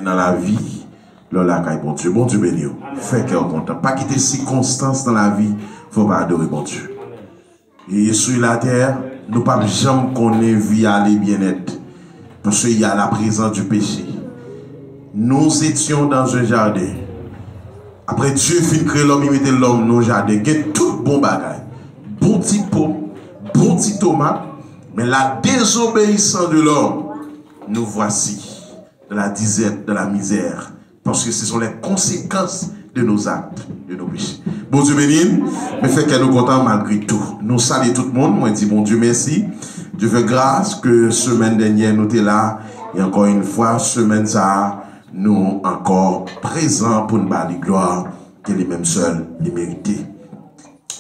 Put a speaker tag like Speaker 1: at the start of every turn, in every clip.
Speaker 1: dans la vie, là, bon Dieu. Bon Dieu béni. Fait cœur content. Pas quitter circonstances dans la vie, faut pas adorer bon Dieu. Et sur la terre, nous pas jamais connaître vie aller bien-être. Parce qu'il y a la présence du péché. Nous étions dans un jardin. Après Dieu fin créer l'homme, il mettait l'homme dans le jardin. Il y a tout bon bagage. Bon petit pomme, bon petit tomate. Mais la désobéissance de l'homme, nous voici dans la disette, de la misère. Parce que ce sont les conséquences de nos actes, de nos péchés. Bon Dieu béni, mais fait qu'elle nous content malgré tout. Nous saluons tout le monde. Moi, je dis bon Dieu merci. Dieu fait grâce que semaine dernière, nous étions là. Et encore une fois, semaine ça, nous encore présents pour nous battre gloire que les mêmes seuls les mériter.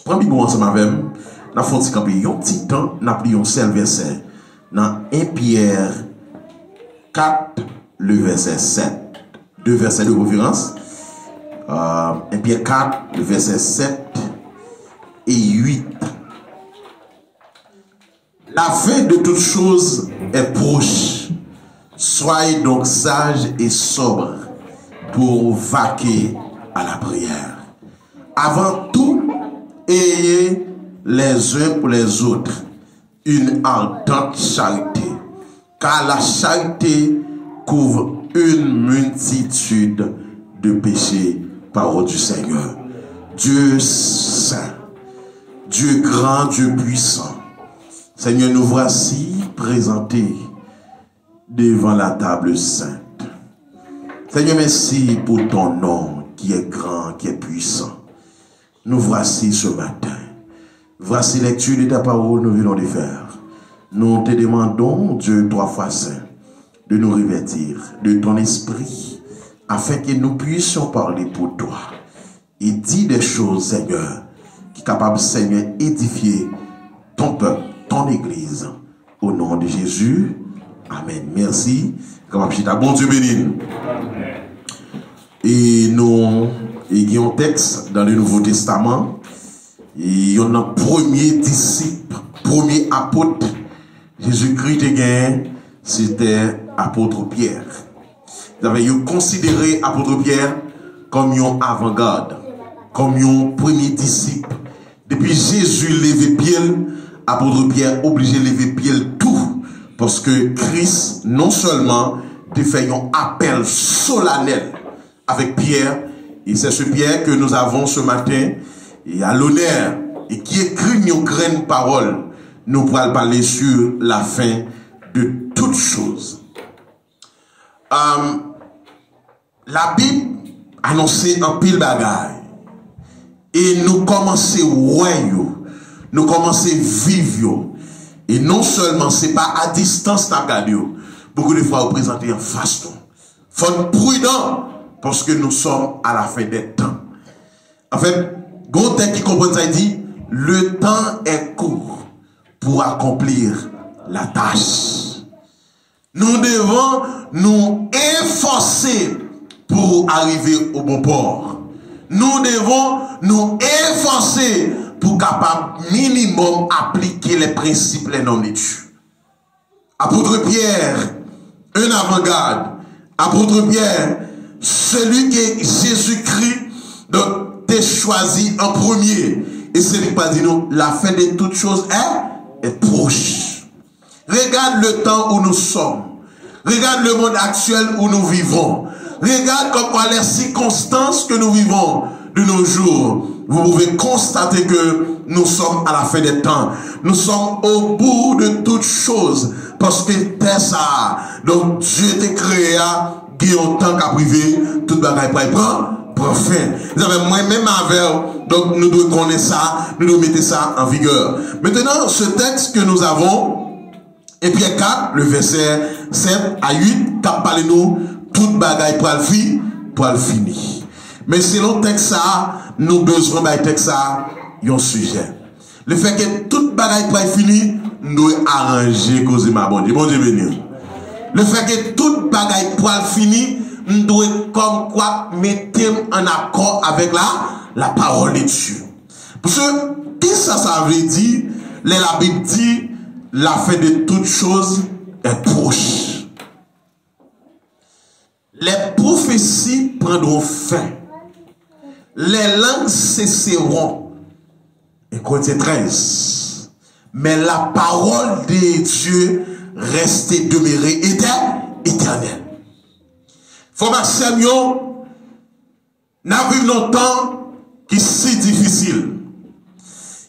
Speaker 1: Premier bon ensemble avec nous, nous avons fait un petit temps, nous avons un seul verset. Dans 1 Pierre 4, le verset 7. Deux versets de référence. 1 Pierre 4, le verset 7 et 8. La fin de toutes choses est proche. Soyez donc sages et sobres pour vaquer à la prière. Avant tout, ayez les uns pour les autres une ardente charité, car la charité couvre une multitude de péchés, parole du Seigneur. Dieu saint, Dieu grand, Dieu puissant. Seigneur, nous voici présentés devant la table sainte. Seigneur, merci pour ton nom qui est grand, qui est puissant. Nous voici ce matin. Voici lecture de ta parole, nous venons de faire. Nous te demandons, Dieu, 3 fois saint, de nous revêtir de ton esprit, afin que nous puissions parler pour toi. Et dire des choses, Seigneur, qui sont capables, Seigneur, d'édifier ton peuple, ton église. Au nom de Jésus. Amen. Merci. Bon Dieu béni. Et nous avons un texte dans le Nouveau Testament. Et il y a un premier disciple, premier apôtre. Jésus-Christ, c'était apôtre Pierre. Vous avez considéré apôtre Pierre comme un avant-garde, comme un premier disciple. Depuis Jésus levé pied, apôtre Pierre obligé de lever pied tout. Parce que Christ, non seulement, te fait un appel solennel avec Pierre, et c'est ce Pierre que nous avons ce matin, et à l'honneur, et qui écrit une grande parole, nous pourrons parler sur la fin de toutes choses. La Bible annonçait un pile bagaille, et nous commençons nous commençons vivre. Et non seulement, ce n'est pas à distance, beaucoup de fois, vous présentez en face. Il faut être prudent parce que nous sommes à la fin des temps. En fait, Gontet qui comprend ça, il dit, le temps est court pour accomplir la tâche. Nous devons nous efforcer pour arriver au bon port. Nous devons nous efforcer pour capable minimum appliquer les principes, les normes de Dieu. Apôtre Pierre, un avant-garde. Apôtre Pierre, celui que Jésus-Christ t'a choisi en premier. Et c'est lui qui dit nous, la fin de toutes choses est proche. Regarde le temps où nous sommes. Regarde le monde actuel où nous vivons. Regarde comme les circonstances que nous vivons de nos jours. Vous pouvez constater que nous sommes à la fin des temps. Nous sommes au bout de toutes choses. Parce que c'est ça. Donc Dieu t'a créé, qui ont tant qu'à priver, tout le bagaille prend fin. Vous avez moi-même avec, donc nous devons connaître ça, nous devons mettre ça en vigueur. Maintenant, ce texte que nous avons, et Pierre 4, le verset 7 à 8, qui parle nous, toute bagaille pour le finir. Mais selon le texte ça, nous avons besoin d'un texte ça, un sujet. Le fait que toute bagaille pour finir, nous devons arranger cause ma bon Dieu. Bon Dieu béni. Le fait que toute bagaille pour finir, nous devons comme quoi mettre en accord avec la parole de Dieu. Parce que, qu'est-ce que ça veut dire? La Bible dit, la fin de toutes choses est proche. les prophéties prendront fin. Les langues cesseront. Et Corinthiens 13. Mais la parole de Dieu reste demeurée éternelle. Faut Maxime, n'a vu longtemps qui est si difficile.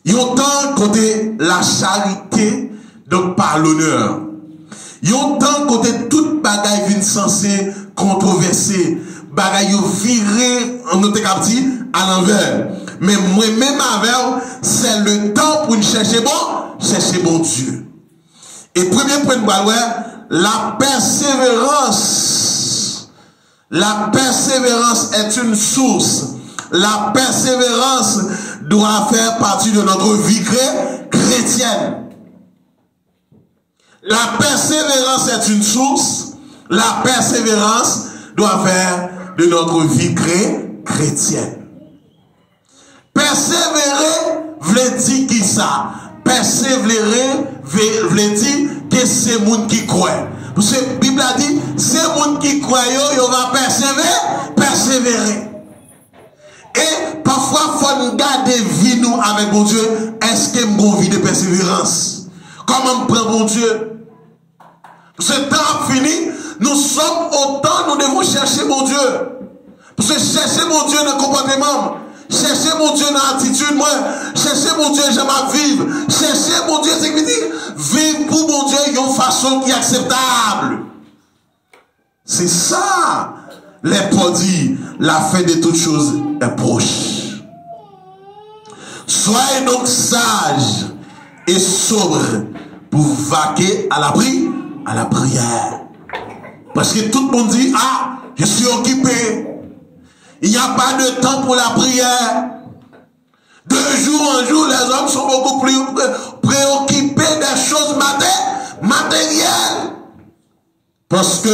Speaker 1: Il y a temps côté la charité, donc par l'honneur. Il y a temps côté toute bagaille vient censée controverser, bagaille viré en notre captif à l'envers. Mais moi-même avec, c'est le temps pour nous chercher bon Dieu. Et premier point de voir, la persévérance. La persévérance est une source. La persévérance doit faire partie de notre vie chrétienne. La persévérance est une source. La persévérance doit faire de notre vie chrétienne. Persévérer veut dire qui ça? Persévérer veut dire que c'est le monde qui croit. Parce que la Bible a dit, c'est le monde qui croit, il va persévérer. Et parfois, il faut garder vie nous avec mon Dieu. Est-ce que mon vie de persévérance? Comment on prend mon Dieu? Ce temps fini, nous sommes au temps, nous devons chercher mon Dieu. Parce que chercher mon Dieu dans le comportement, chercher mon Dieu dans l'attitude, moi, chercher mon Dieu, j'aime à vivre. Chercher mon Dieu, c'est que vivre pour mon Dieu d'une façon qui est acceptable. C'est ça. Les Paul dit, la fin de toutes choses est proche. Soyez donc sages et sobres pour vaquer à la prière. Parce que tout le monde dit, ah, je suis occupé. Il n'y a pas de temps pour la prière. De jour en jour, les hommes sont beaucoup plus préoccupés des choses matérielles. Parce que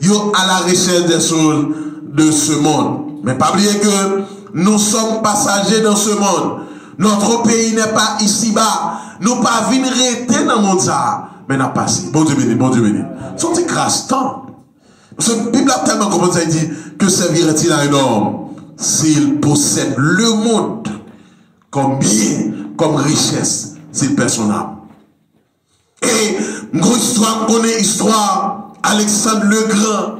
Speaker 1: ils à la recherche des choses de ce monde. Mais pas oublier que nous sommes passagers dans ce monde. Notre pays n'est pas ici-bas. Nous pas venir rester dans le monde ça. Mais n'a passé. Bon Dieu béni, bon Dieu béni. C'est un grâce temps. Parce que la Bible a tellement commencé à dire que servirait-il à un homme s'il possède le monde comme bien, comme richesse, s'il perd son âme. Et une grosse histoire, on connaît l'histoire Alexandre le Grand.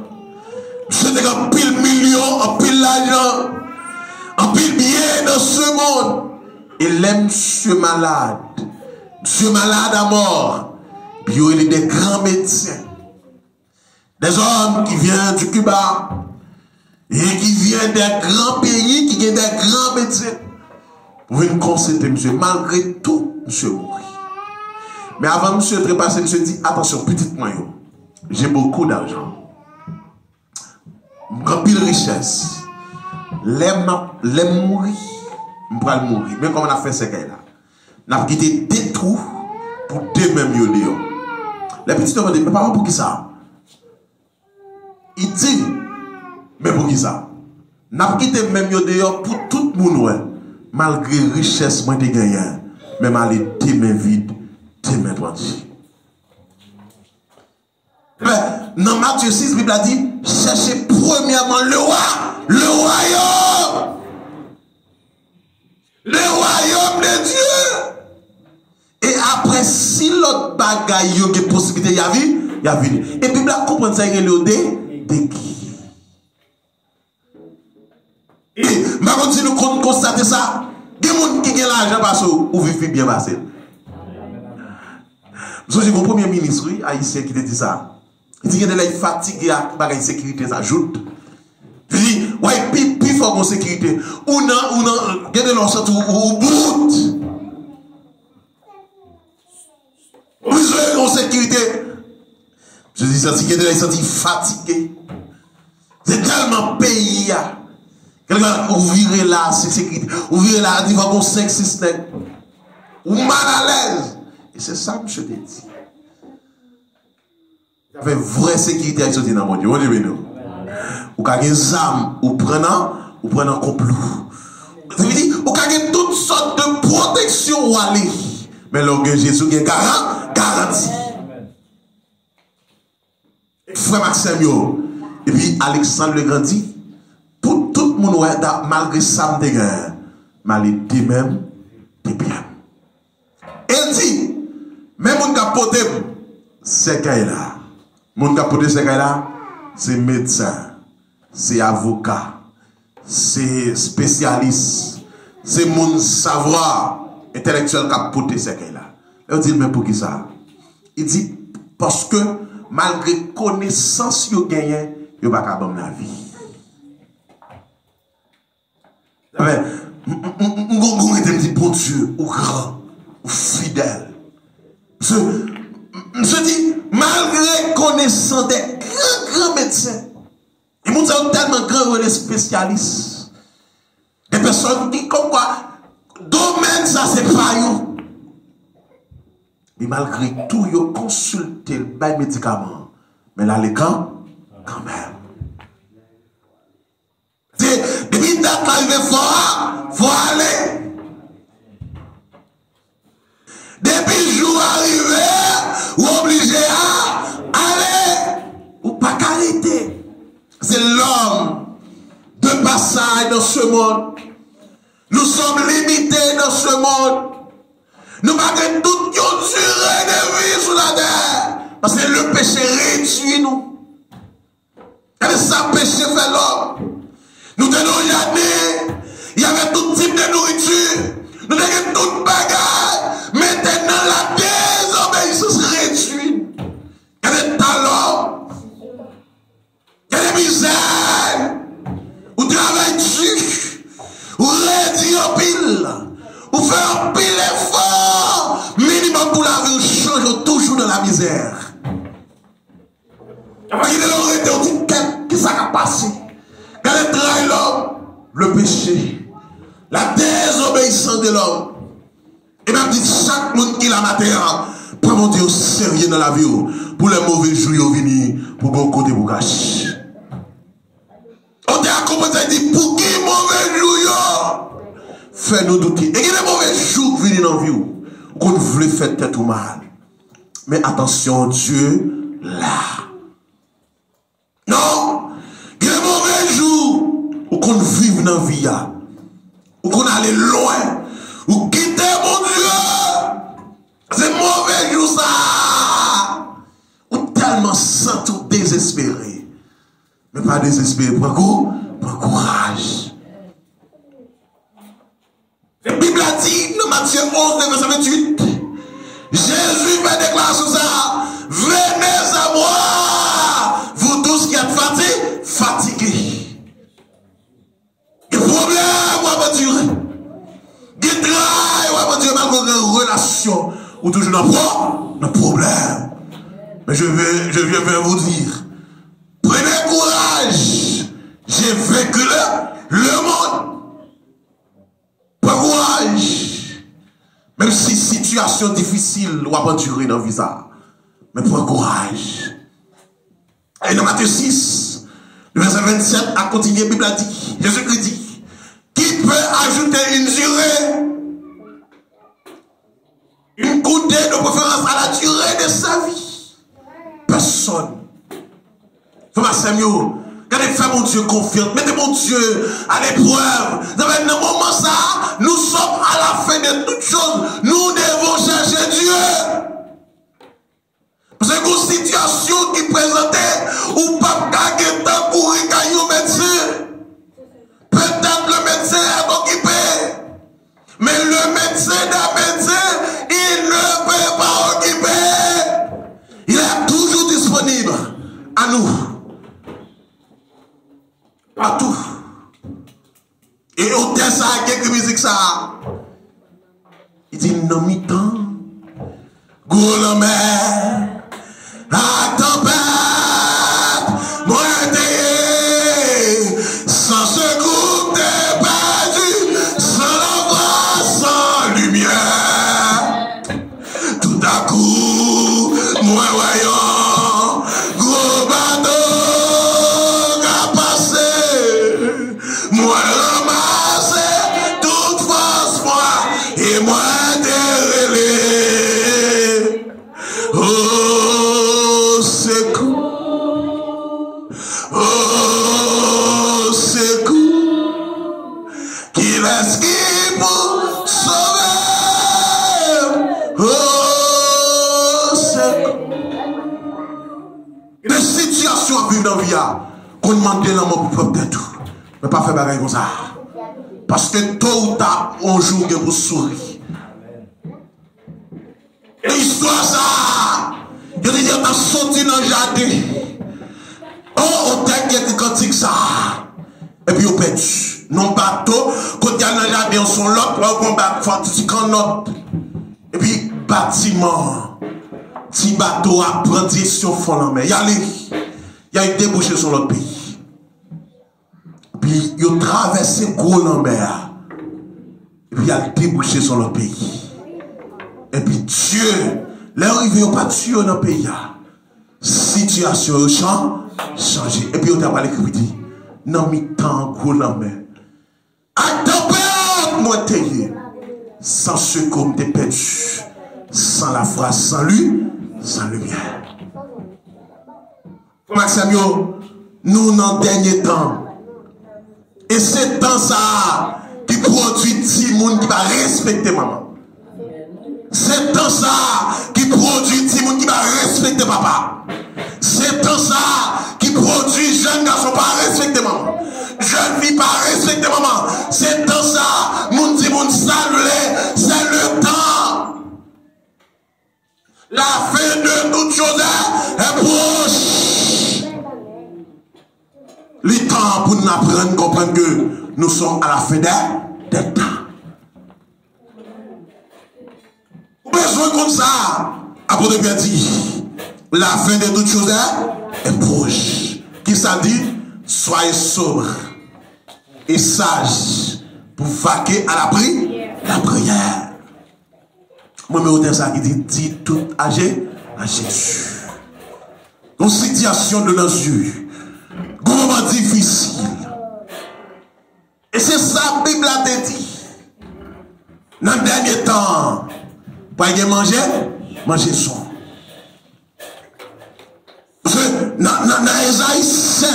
Speaker 1: C'était un pile million, un pile l'argent, un pile bien dans ce monde. Et l'aime monsieur malade à mort. Puis il y a des grands médecins. Des hommes qui viennent du Cuba et qui viennent des grands pays, qui viennent des grands médecins. Vous venez constater, monsieur, malgré tout, monsieur mourit. Mais avant monsieur de trépasser, monsieur dit, attention, petite moyen, j'ai beaucoup d'argent. J'ai pile richesse. L'aime mourir, je vais mourir. Mais comment on a fait ce cas-là? On a quitté des trous pour deux mêmes lieux dehors. Les petits hommes disent, mais papa, pour qui ça? Il dit, mais pour qui ça? N'a quitté même dehors pour tout le monde, ouais. Malgré richesse, moi, j'ai gagné. Même aller tes mains vides, tes mains droites. Dans Matthieu 6, la Bible a dit, cherchez premièrement le royaume. Le royaume de Dieu. Et après, si l'autre bagaille, il y a des possibilités, il y a vu. Et puis, la Bible comprend ça, il y a le de qui. Et, maintenant, si nous constatons ça, il y a des gens qui ont l'argent parce que vivent bien passé. Vous avez mon premier ministre, haïtien, qui te dit ça. Il dit qu'il est fatigué à la sécurité, ça ajoute. Il dit, ouais, puis fort en sécurité. Ou non, regardez l'ensemble, ou bout. Vous avez en sécurité. Je dis ça, si quelqu'un est senti fatigué. C'est tellement payé. Quelqu'un ouvrir là, c'est sécurité. Ouvrir là, il va avoir 5, 6 nègres. Ou mal à l'aise. Et c'est ça, monsieur te dit. Il y avait vraie sécurité à sortir dans mon Dieu. Ou quand il y a des âmes, ou prenant complot. Ça veut dire, ou quand il y a toutes sortes de protections ou aller. Mais là, Jésus qui est garanti. Frère Maxime, Et puis Alexandre le Grand dit, pour tout le monde, malgré ça, je suis même, t'es bien. Il dit, même mon capote, c'est qu'il là. Mon capote, c'est qu'il là, c'est médecin, c'est avocat, c'est spécialiste, c'est mon savoir intellectuel capote, c'est qu'il là. Il dit, mais pour qui ça? Il dit, parce que malgré connaissance que vous gagnez, vous n'avez pas la vie. Vous avez bon Dieu, ou grand, ou fidèle. Je dis, malgré connaissance des grands médecins, ils m'ont dit tellement grands, des spécialistes, des personnes qui, comme quoi, domaine, ça c'est pas eux. Et malgré tout, ils ont consulté le bail médicament. Mais là, les camps, quand même. Depuis date arrivé faut aller. Depuis le jour arrivé, ou obligé à aller. Ou pas qu'arrêter. C'est l'homme de passage dans ce monde. Nous sommes limités dans ce monde. Nous n'avons toute une durée de vie sur la terre. Parce que le péché réduit nous. Et ça, péché fait l'homme. Nous tenons il y avait tout type de nourriture. Nous avons toute bagarre. Maintenant, la désobéissance réduit. Il y a des talents. Il y a des misères. Ou travail dur. Ou réduit en pile. Ou fait un pile effort. Minimum pour la vie, on change toujours dans la misère. Il est on dit qu'est-ce qui a passé? Quel est le travail l'homme? Le péché. La désobéissance de l'homme. Et même dit chaque monde qui l'a matière, prends mon Dieu au sérieux dans la vie. Pour les mauvais jours, venir pour bon côté pour cacher. On dit à commencer à dire pour qui mauvais jours? Fais-nous douter. Et il y a des mauvais jours qui viennent dans la vie. Qu'on voulait faire tête ou mal. Mais attention, Dieu, là. Non, il y a des mauvais jours où qu'on vive dans la vie, où qu'on allait loin, où quitter mon Dieu. C'est mauvais jour ça. Où tellement sans tout désespéré. Mais pas désespéré, prends courage. La Bible a dit dans Matthieu 11, verset 28, Jésus fait déclaration ça. Venez à moi, vous tous qui êtes fatigués. Il y a problème, ou à durer. Il y a travail, ou à durer, malgré une relation, ou toujours dans problème. Mais je viens vous dire, prenez courage. J'ai vaincu le monde. Prenez courage. Même si situation difficile, ou à durer dans le visa. Mais prenez courage. Et dans Matthieu 6, le verset 27, à continuer, la Bible a dit, Jésus-Christ dit, qui peut ajouter une durée, une coudée de préférence à la durée de sa vie? Personne. Frère Samuel, quand fait mon Dieu confiance, mettez mon Dieu à l'épreuve. Dans un moment ça, nous sommes à la fin de toutes choses. Nous devons chercher Dieu. C'est une situation qui présentait ou pas gagner temps pour regarder au médecin. Peut-être le médecin est occupé. Mais le médecin d'un médecin, il ne peut pas occuper. Il est toujours disponible à nous. Partout. Et au test ça, quelques musiques ça. Il dit non mi-temps. Goulomère. La tempête, moi t'es sans secours, t'es perdu, sans la voix, sans lumière. Tout à coup, moi voyant, gros bateau a passé, moi ramassé, toute force moi, et moi t'es relé. Oh, secours. Oh. dans la vie, qu'on demande l'amour pour propre tout. Mais pas faire bagaille comme ça. Parce que tôt ou tard, on joue pour sourire. L'histoire ça, je dis, on a sorti dans le jardin. Oh, on t'a dit cantique ça. Et puis on perd. Non bateau, quand il y a dans le jardin, on sont là, on va faire notre. Et puis, bâtiment. Petit bateau à prendre direction fond la mer. Il y a eu débouché sur l'autre pays. Puis, il a traversé gros la mer. Et puis, il a débouché sur l'autre pays. Et puis, Dieu, l'arrivée, il n'a pas tué dans le pays. Situation au champ, changé. Et puis, il a parlé qui dit, non, mais tant gros la mer. Attends, moi, t'es sans secours, t'es perdu. Sans la foi, sans lui, sans le bien. Maxime, nous, dans le dernier temps, et c'est dans ça qui produit petit monde qui va respecter maman. C'est dans ça qui produit petit monde qui va respecter papa. C'est dans ça qui produit jeune garçon pas respecter maman. Jeune fille pas respecter maman. C'est dans ça, mon petit monde salué, c'est le temps. La fin de toute chose est proche. Le temps pour nous apprendre à comprendre que nous sommes à la fin des temps. Besoin comme ça. Apôtre Pierre dit, la fin de toute chose est proche. Qui ça dit? Soyez sobre et sage pour vaquer à la prière. Moi, je me ça qui dit tout âgé à Jésus. Une situation de nos yeux, un moment difficile. Et c'est ça la Bible a dit. Dans le dernier temps, pour manger son. Parce que dans Esaïe 7,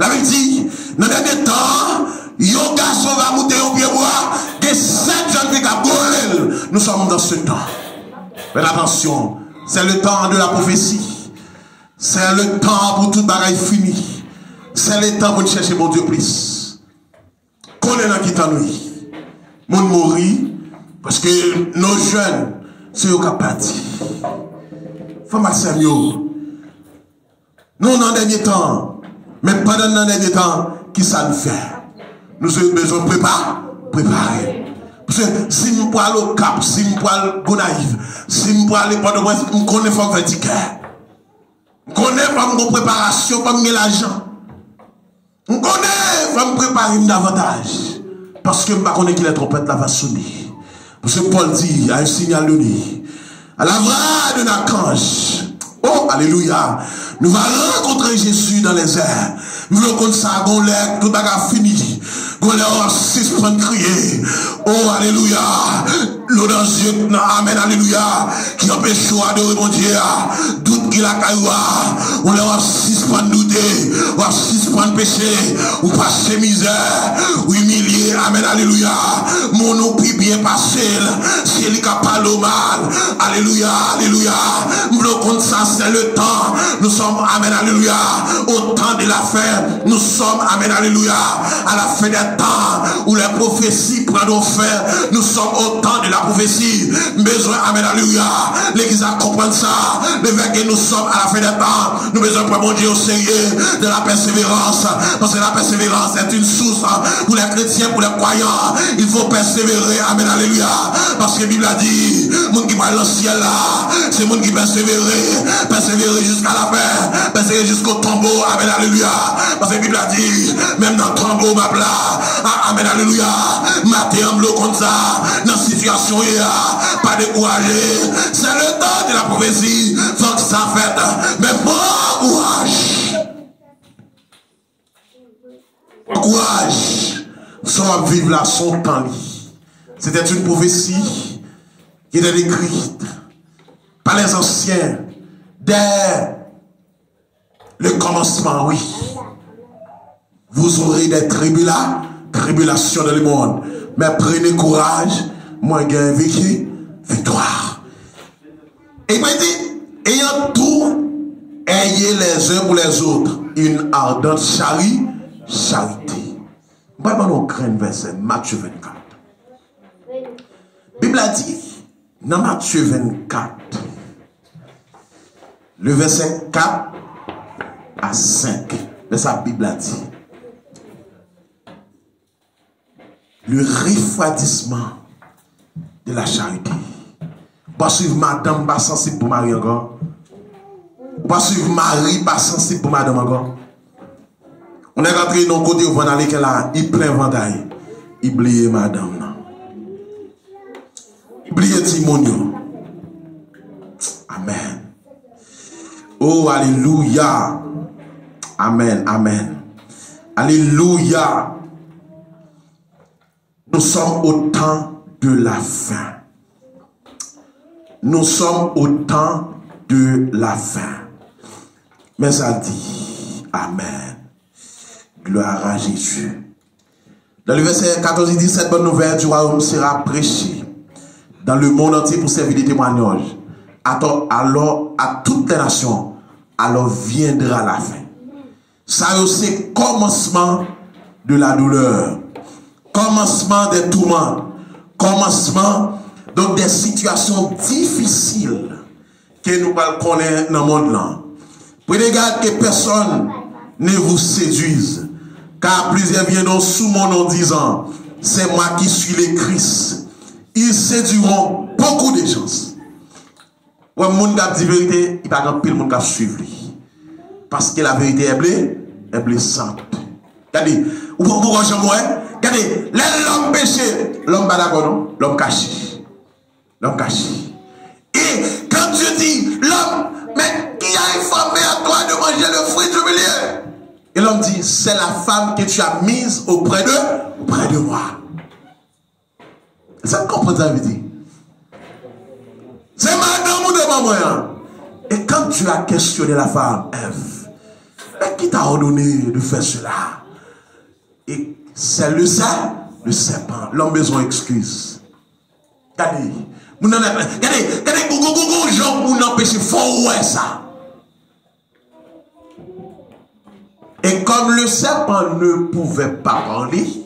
Speaker 1: la Bible dit, dans le dernier temps, yon garçon va monter au pied bois, que 7 jeunes filles à brûler. Nous sommes dans ce temps. Mais attention, c'est le temps de la prophétie. C'est le temps pour toute bagaille finie. C'est le temps pour chercher mon Dieu plus. Qu'on est dans qui t'en nuit. Mon mourir, parce que nos jeunes, c'est eux qui ont parti. Femme Maxime, nous, dans le dernier temps, mais pendant le dernier temps, qui ça nous fait? Nous avons besoin de préparer. Parce que si nous pouvons aller au Cap, si nous pouvons aller au Gonaïve, si nous pouvons aller au Port-de-Prince, nous connaissons pas vertical. Nous connaissons pas une préparation, pas l'argent. Nous connaissons pas préparer davantage. Parce que nous ne connaissons pas qui les trompettes va sonner. Parce que Paul dit, à un signal donné, à la voix d'un archange, oh, alléluia, nous allons rencontrer Jésus dans les airs. Nous voulons comme ça, qu'on l'air, tout bagarre fini. Qu'on l'air 6 points de crier. Oh, alléluia. L'eau dans les yeux, amen, alléluia. Qui empêche de adorer mon Dieu. Doute qu'il a cailloua. On l'air 6 points de douter. Ou 6 points de péché. Ou passer misère. Ou humilier, amen, alléluia. Mon nom puis bien passé. C'est lui qui a parlé au mal. Alléluia, alléluia. Nous voulons comme ça, c'est le temps. Nous sommes, amen, alléluia. Au temps de la fin. Nous sommes, amen, alléluia, à la fin des temps où les prophéties prendront fin. Nous sommes au temps de la prophétie. Besoin, amen, alléluia. L'église a compris ça. Le fait que nous sommes à la fin des temps, nous besoin de mon Dieu au sérieux de la persévérance. Parce que la persévérance est une source pour les chrétiens, pour les croyants. Il faut persévérer, amen, alléluia. Parce que la Bible a dit, le monde qui va dans le ciel là, c'est le monde qui persévérer. Persévérer jusqu'à la fin. Persévérer jusqu'au tombeau, amen, alléluia. Parce que la Bible a dit, même dans le tombeau, ma plat, amen, alléluia, maté en bleu comme ça, dans la situation, pas découragé. C'est le temps de la prophétie, faut que ça fait, mais bon courage. Bon courage. Sans vivre là, son temps. C'était une prophétie qui était écrite par les anciens dès le commencement, oui. Vous aurez des tribulations dans le monde. Mais prenez courage, moi j'ai vécu victoire. Et il m'a dit, ayant tout, ayez les uns pour les autres. une ardente charité. Moi, je vais prendre un verset, Matthieu 24. La Bible a dit, dans Matthieu 24, le verset 4 à 5, mais sa Bible a dit, le refroidissement de la charité. Pas suivre madame, pas sensible pour Marie encore. Pas suivre Marie, pas sensible pour madame encore. On est rentré dans le côté où on a allé là, il plein ventaille. Il oublie madame. Il oublie Timonio. Amen. Oh, alléluia. Amen, amen. Alléluia. Nous sommes au temps de la fin. Nous sommes au temps de la fin. Mais ça dit, amen. Gloire à Jésus. Dans le verset 14, il dit, cette bonne nouvelle du royaume sera prêchée dans le monde entier pour servir des témoignages. Alors, à toutes les nations, alors viendra la fin. Ça, c'est le commencement de la douleur. Commencement des tourments. Commencement donc des situations difficiles que nous connaissons dans le monde là. Prenez garde que personne ne vous séduise. Car plusieurs viendront sous mon nom disant, c'est moi qui suis le Christ. Ils séduiront beaucoup de gens. Ouais, le monde qui dit la vérité, il n'y a pas de monde qui suivre. Parce que la vérité est blessante. Regardez, vous pouvez regardez, l'homme péché, l'homme pas d'accord, non? L'homme caché. L'homme caché. Et quand Dieu dit, l'homme, mais qui a informé à toi de manger le fruit du milieu? Et l'homme dit, c'est la femme que tu as mise auprès de moi. Ça comprend ça veut dire? C'est madame ou de maman. Et quand tu as questionné la femme, Ève, mais qui t'a ordonné de faire cela? Et c'est le serpent. L'homme besoin d'excuses. Regardez, regardez, gens pour n'empêcher, faut ouais ça. Et comme le serpent ne pouvait pas parler,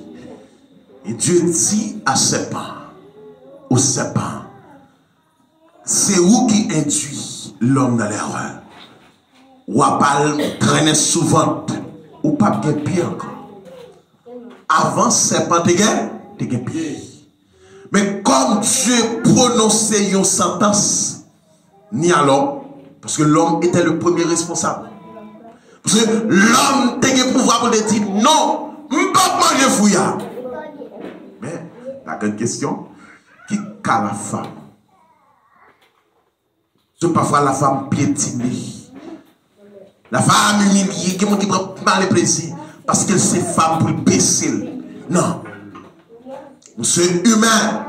Speaker 1: et Dieu dit au serpent, c'est où qui induit l'homme dans l'erreur. Ou à pas traîner souvent, ou pas bien pire encore. Avant serpent, t'es pied. Mais comme Dieu prononçait une sentence, ni à l'homme, parce que l'homme était le premier responsable. Parce que l'homme a le pouvoir pour dire non, je ne peux pas manger fouillard. Mais, la grande question, qui a la femme? C'est parfois la femme piétinée. La femme humiliée, qui prend mal le plaisir. Parce qu'elle c'est femme pour baisser. Non. C'est humain.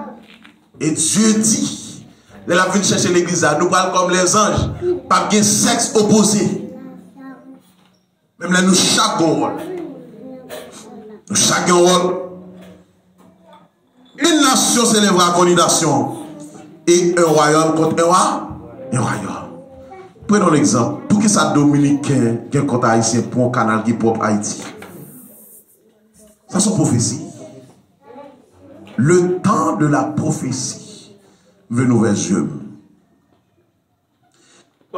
Speaker 1: Et Dieu dit, elle a venu chercher l'église, nous parlons comme les anges, pas de sexe opposé. Même là, nous chaque rôle. Nous chaque rôle. Une nation s'élèvera à condamnation. Et un royaume contre un royaume. Prenons l'exemple. Pour que ça dominicain qui est contre haïtien pour un canal qui est propre Haïti. Ça c'est une prophétie. Le temps de la prophétie veut nous vers Dieu.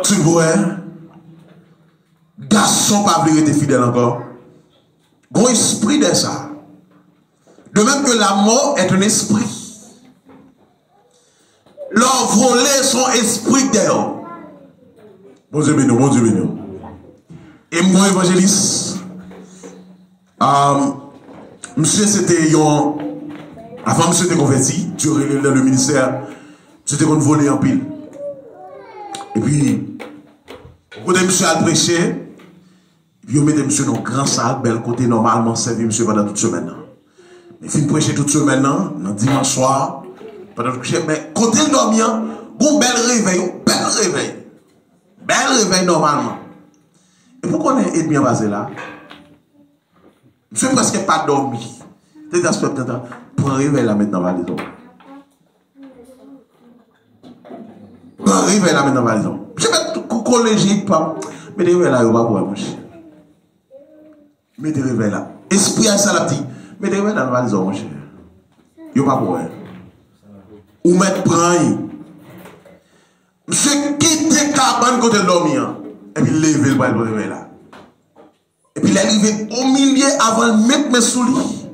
Speaker 1: Tu vois, garçon pas voulu être fidèle encore. Bon esprit de ça. De même que la mort est un esprit. Leur voler son esprit d'ailleurs. Bon Dieu béni, bon Dieu béni. Et moi évangéliste, monsieur c'était avant monsieur était converti, Dieu relève dans le ministère, c'était qu'on volait en pile. Et puis, quand monsieur a prêché, puis on mettait monsieur dans le grand salle, bel côté normalement servi monsieur pendant toute semaine. Il finit prêcher toute semaine, dans dimanche soir, pendant toute semaine, mais côté le dormant, bon bel réveil. Bel réveil normalement. Et pourquoi on est bien basé là? Je ne suis presque pas dormi. C'est un aspect peut-être pour un réveil là maintenant dans la maison. Pour un réveil là maintenant dans la maison. Je vais mettre collège, mais des réveils là, il va pas manger. Mettez réveil là. Esprit à ça la petite. Mettez réveil dans le valise, mon cher. Yo pas pour elle. Ou mettre prendre. Monsieur quitte cabane côté dormir. Et puis lever le réveil là. Et puis il est arrivé au milieu avant de mettre mes souliers.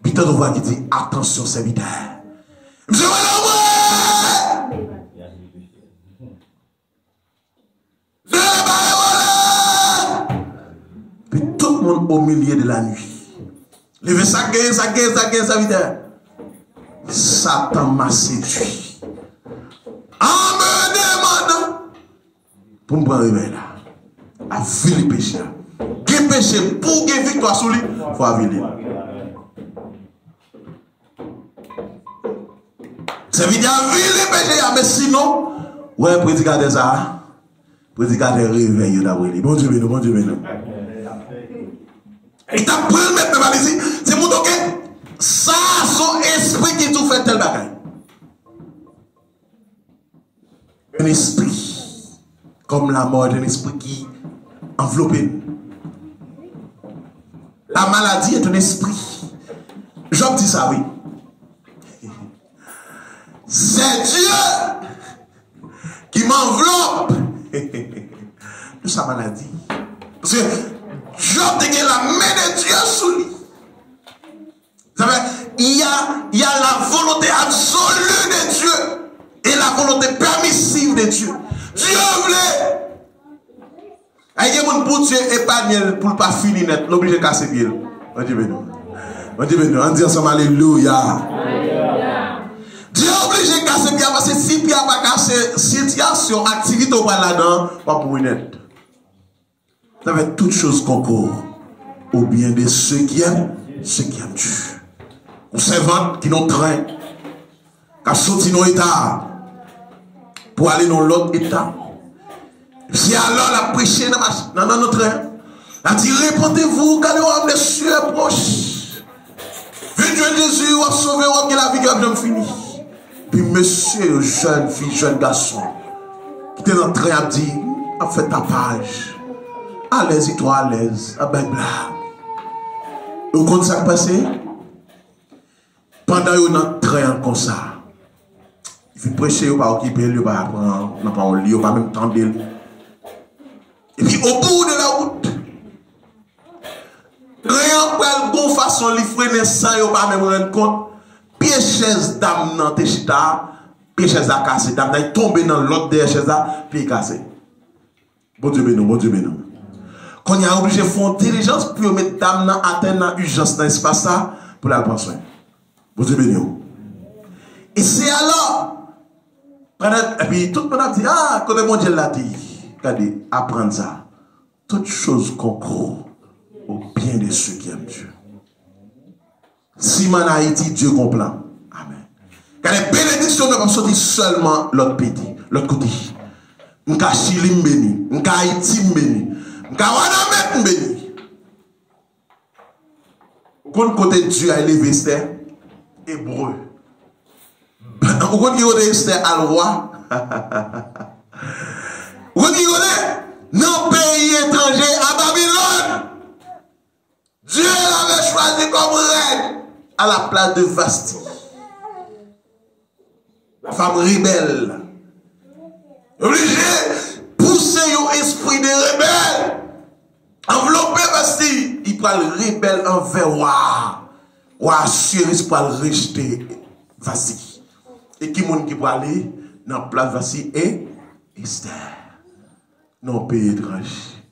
Speaker 1: Puis tu vois qui dit attention serviteur. Monsieur madame. Puis tout le monde au milieu de la nuit. Levez sa gueule, serviteur. Satan m'a séduit. Emmenez madame. Pour me prendre réveil là. À vivre le péché. Quel péché pour gagner victoire sur lui, il faut avouer. C'est vite à vivre le péché, mais sinon, ouais, prédicateur ça. Prédicateur réveille d'avoir lui. Bon Dieu, bon Dieu, bon Dieu. Et t'as pris le mettre devant ici, c'est pour que ça, son esprit qui tout fait tel bagaille. Un esprit, comme la mort, un esprit qui enveloppe. La maladie est un esprit. Job dit ça, oui. C'est Dieu qui m'enveloppe de sa maladie. Parce que Job dit que la main de Dieu sous lui. Vous savez, il y a la volonté absolue de Dieu et la volonté permissive de Dieu. Dieu voulait. Il y a des gens pour Dieu épargner pour ne pas finir net. L'obligé de casser pied. On dit béni. On dit ensemble alléluia. Dieu est obligé de casser pied parce que si pied n'a pas cassé, situation, activité ou pas là-dedans, pas pour net. Ça va être toute chose concourt au bien de ceux qui aiment Dieu. On servante qui n'ont train, qui a sorti dans l'état pour aller dans l'autre état. Si alors la prêché dans notre train, elle a dit répondez-vous car le des cieux est proche. Viens Dieu Jésus, ou sauver ou la vie qui a bien fini. Puis monsieur, jeune fille, jeune garçon, qui était dans le train, a dit a fait ta page. À l'aise, et toi à l'aise. Ah ben, bla. Vous comprenez ça qui passé? Pendant que vous êtes train comme ça, il faut prêcher, vous ne pas occuper, vous ne pas apprendre, vous ne pas lire, vous ne pas même tendre. Et puis au bout de la route, rien pas de bonne façon, il faut freiner sans, vous ne pas même rendre compte. Pied chaise dame dans tes chita, pied chaise a cassé, dame est tombé dans l'autre des chaises là, pied cassé. Bon Dieu béni, bon Dieu béni. Quand il y a obligé de faire intelligence pour mettre dame dans atteindre dans l'urgence dans l'espace ça pour la prendre soin. Bon Dieu béni. Et c'est alors, et puis tout le monde a dit, ah, quand mon Dieu l'a dit, regardez, apprendre ça. Toutes choses concourent au bien de ceux qui aiment Dieu. Si en Haïti, Dieu comprend. Amen. Car les bénédictions ne peuvent sortir seulement l'autre petit, l'autre côté. M'ka Chili m'béni, m'ka Haïti m'béni, m'ka Wanamet m'béni. Quand côté Dieu a élevé Esther, hébreu. Quand côté Esther à le roi, quand côté dans pays étranger à Babylone, Dieu l'avait choisi comme reine à la place de Vasti. La femme rebelle. Obligé pousser un esprit de rebelle. Envelopper Vasti. Il prend le rebelle envers Roi. Roi Chéris pour le rejeter Vasti. Et qui monde qui peut aller dans la place Vasti et Esther. Non, pays étranger.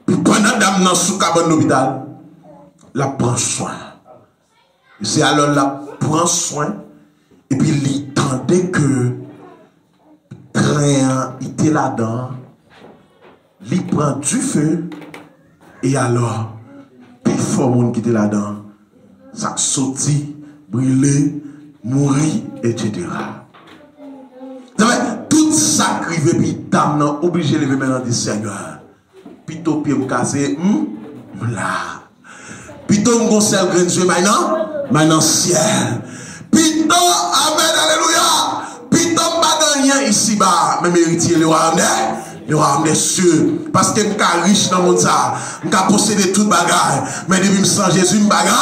Speaker 1: Puis pendant dame dans sous cabane d'hôpital, la prend soin. C'est alors la prend soin. Et puis il tendait que train était là-dedans. Il prend du feu. Et alors, puis il faut monde qui était là-dedans. Ça sortit, brûlé, mourit, etc. Vous savez, tout ça crivé, puis dame n'a obligé de lever maintenant du Seigneur. Pito pied me casser, là. Pito me conseille grand Dieu maintenant ciel. Pito, amen, alléluia. Pito pas rien ici bas, même héritier le roi, royaume des cieux. Parce que je suis riche dans le monde, je posséder toute bagaille. Mais depuis que je sens Jésus, je bagaille.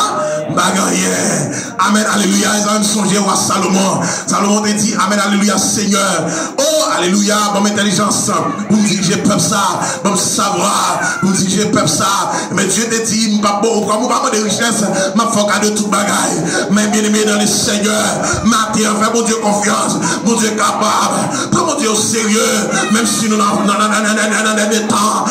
Speaker 1: Amen, alléluia. Ils ont songé à Salomon. Salomon te dit, amen, alléluia, Seigneur. Oh, alléluia, bonne intelligence. Vous me dites que j'ai peur ça, bon savoir. Vous me dites que j'ai peur ça. Mais Dieu te dit, je ne pas de richesse, je ne de toute bagaille. Mais bien aimé dans le Seigneur, Matthieu, fais mon Dieu confiance, mon Dieu capable. Prends mon Dieu au sérieux, même si nous avons dans des temps,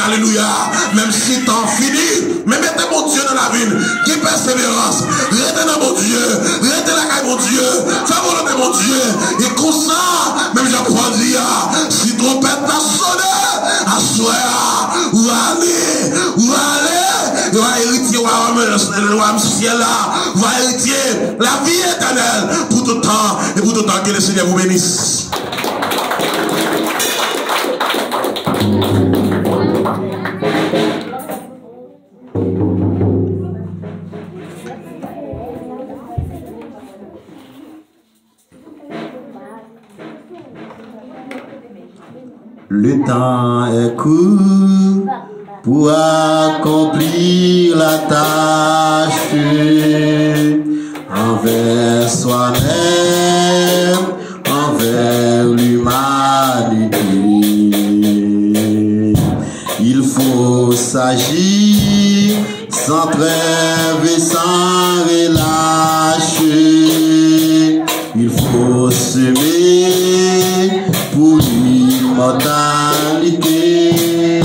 Speaker 1: alléluia, même si le temps fini, mais mettez mon Dieu dans la vie, qui persévérance, restez dans mon Dieu, restez la caille mon Dieu, fais volonté mon Dieu, et comme ça, même j'apprends dire, si trompette t'a sonné, à soir, ou aller, ou va hériter le royaume ciel là, ou va hériter la vie éternelle pour tout temps, et pour tout temps que le Seigneur vous bénisse.
Speaker 2: Le temps est court pour accomplir la tâche envers soi-même, envers l'humanité. Il faut s'agir sans trêve et sans relâche. Il faut semer pour l'immortalité,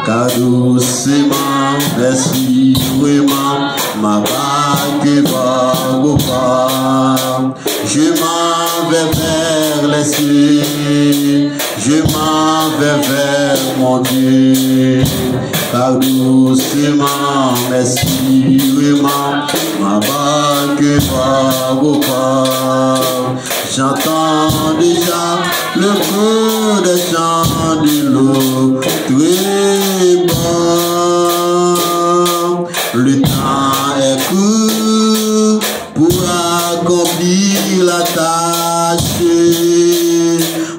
Speaker 2: car doucement, sûrement, ma vague va au pas. Je m'en vais vers les cieux, je m'en vais vers mon Dieu, car doucement, sûrement, ma vague va au pas. J'entends déjà le bruit des chants de l'eau très bon. Le temps est court pour accomplir la tâche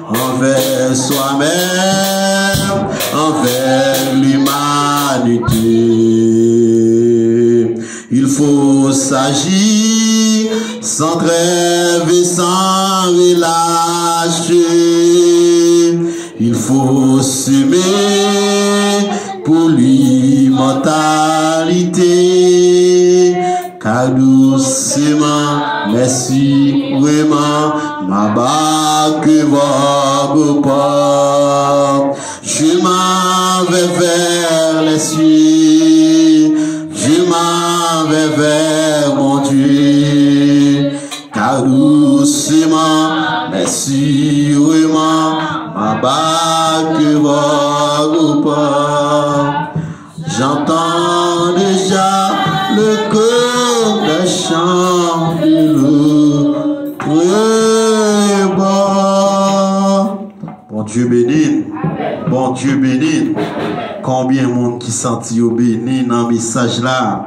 Speaker 2: envers soi-même, envers l'humanité. Il faut s'agir sans trêve et sans relâche. Il faut semer pour l'immortalité, car doucement, mais sûrement, ma barque va au port. Je m'en vais vers les cieux, je m'en vais vers mon Dieu, car doucement, mais sûrement, ma barque va au port. J'entends déjà le cœur des chants de l'eau très bas. Bon Dieu béni, bon Dieu béni. Combien de monde qui senti au béni dans le message là?